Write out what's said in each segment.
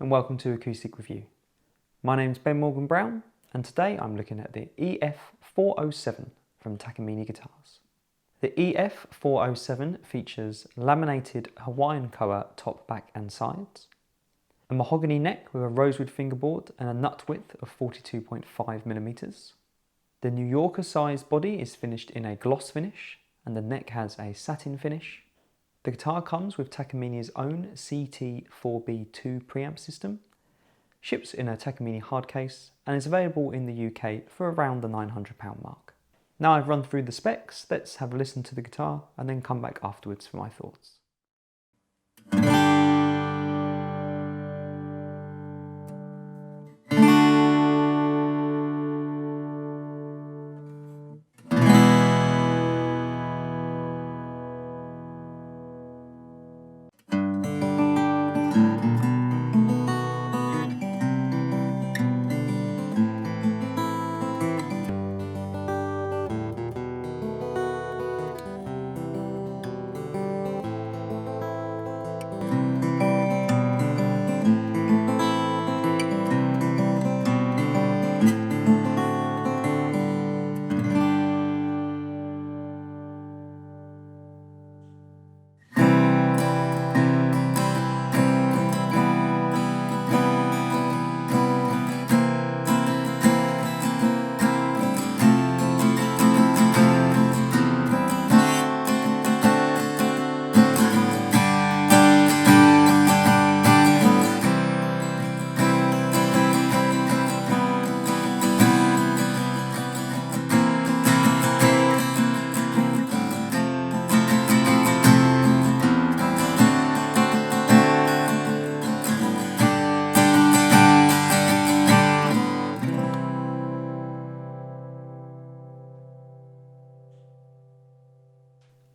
and welcome to Acoustic Review. My name's Ben Morgan Brown and today I'm looking at the EF407 from Takamine guitars. The EF407 features laminated Hawaiian koa top, back and sides, a mahogany neck with a rosewood fingerboard and a nut width of 42.5mm. The New Yorker sized body is finished in a gloss finish and the neck has a satin finish. The guitar comes with Takamine's own CT4B2 preamp system, ships in a Takamine hard case and is available in the UK for around the £900 mark. Now I've run through the specs, let's have a listen to the guitar and then come back afterwards for my thoughts.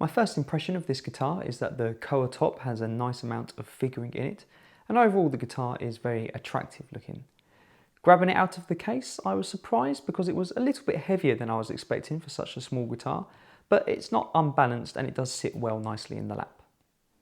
My first impression of this guitar is that the koa top has a nice amount of figuring in it, and overall the guitar is very attractive looking. Grabbing it out of the case, I was surprised because it was a little bit heavier than I was expecting for such a small guitar, but it's not unbalanced and it does sit well nicely in the lap.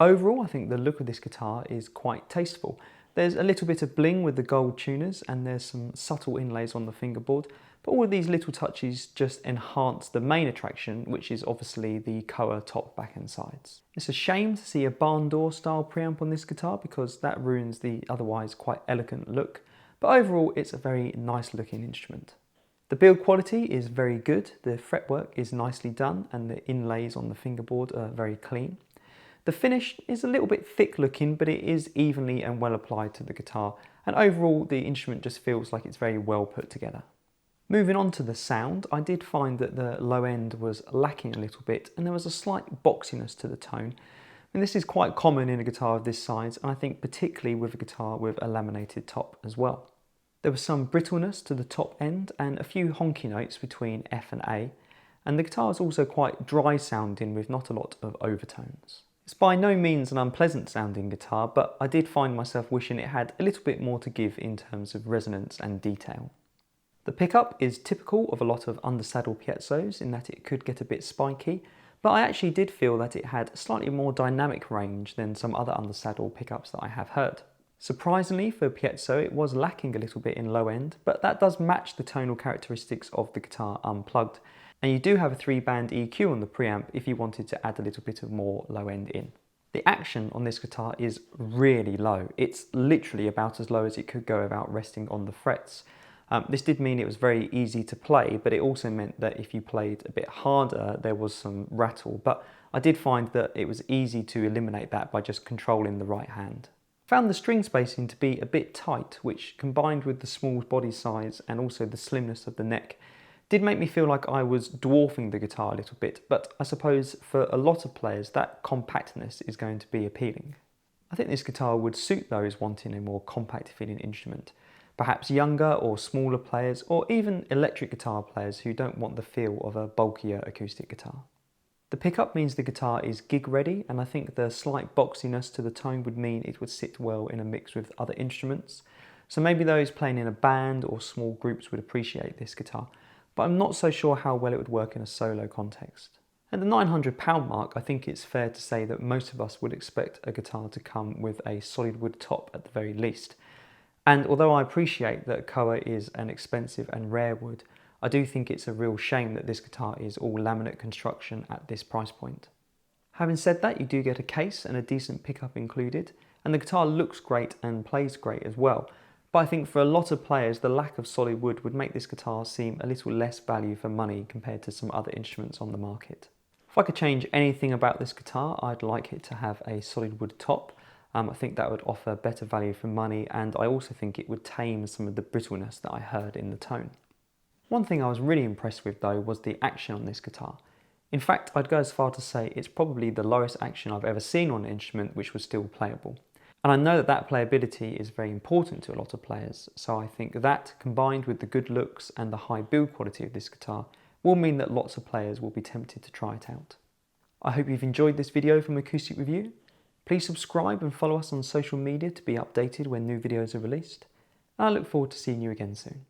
Overall, I think the look of this guitar is quite tasteful. There's a little bit of bling with the gold tuners and there's some subtle inlays on the fingerboard, but all of these little touches just enhance the main attraction, which is obviously the koa top, back and sides. It's a shame to see a barn door style preamp on this guitar because that ruins the otherwise quite elegant look, but overall it's a very nice looking instrument. The build quality is very good, the fretwork is nicely done and the inlays on the fingerboard are very clean. The finish is a little bit thick looking, but it is evenly and well applied to the guitar, and overall the instrument just feels like it's very well put together. Moving on to the sound, I did find that the low end was lacking a little bit and there was a slight boxiness to the tone. And this is quite common in a guitar of this size, and I think particularly with a guitar with a laminated top as well. There was some brittleness to the top end and a few honky notes between F and A, and the guitar is also quite dry sounding with not a lot of overtones. It's by no means an unpleasant sounding guitar, but I did find myself wishing it had a little bit more to give in terms of resonance and detail. The pickup is typical of a lot of undersaddle piazzos in that it could get a bit spiky, but I actually did feel that it had slightly more dynamic range than some other undersaddle pickups that I have heard. Surprisingly for piezo, it was lacking a little bit in low end, but that does match the tonal characteristics of the guitar unplugged. And you do have a 3-band EQ on the preamp if you wanted to add a little bit of more low end in. The action on this guitar is really low. It's literally about as low as it could go without resting on the frets. This did mean it was very easy to play, but it also meant that if you played a bit harder, there was some rattle. But I did find that it was easy to eliminate that by just controlling the right hand. Found the string spacing to be a bit tight, which combined with the small body size and also the slimness of the neck, did make me feel like I was dwarfing the guitar a little bit, but I suppose for a lot of players that compactness is going to be appealing. I think this guitar would suit those wanting a more compact feeling instrument, perhaps younger or smaller players or even electric guitar players who don't want the feel of a bulkier acoustic guitar. The pickup means the guitar is gig ready, and I think the slight boxiness to the tone would mean it would sit well in a mix with other instruments, so maybe those playing in a band or small groups would appreciate this guitar, but I'm not so sure how well it would work in a solo context. At the £900 mark, I think it's fair to say that most of us would expect a guitar to come with a solid wood top at the very least. And although I appreciate that koa is an expensive and rare wood, I do think it's a real shame that this guitar is all laminate construction at this price point. Having said that, you do get a case and a decent pickup included, and the guitar looks great and plays great as well. But I think for a lot of players, the lack of solid wood would make this guitar seem a little less value for money compared to some other instruments on the market. If I could change anything about this guitar, I'd like it to have a solid wood top. I think that would offer better value for money, and I also think it would tame some of the brittleness that I heard in the tone. One thing I was really impressed with though was the action on this guitar. In fact, I'd go as far to say it's probably the lowest action I've ever seen on an instrument which was still playable. And I know that that playability is very important to a lot of players, so I think that, combined with the good looks and the high build quality of this guitar, will mean that lots of players will be tempted to try it out. I hope you've enjoyed this video from Acoustic Review. Please subscribe and follow us on social media to be updated when new videos are released. And I look forward to seeing you again soon.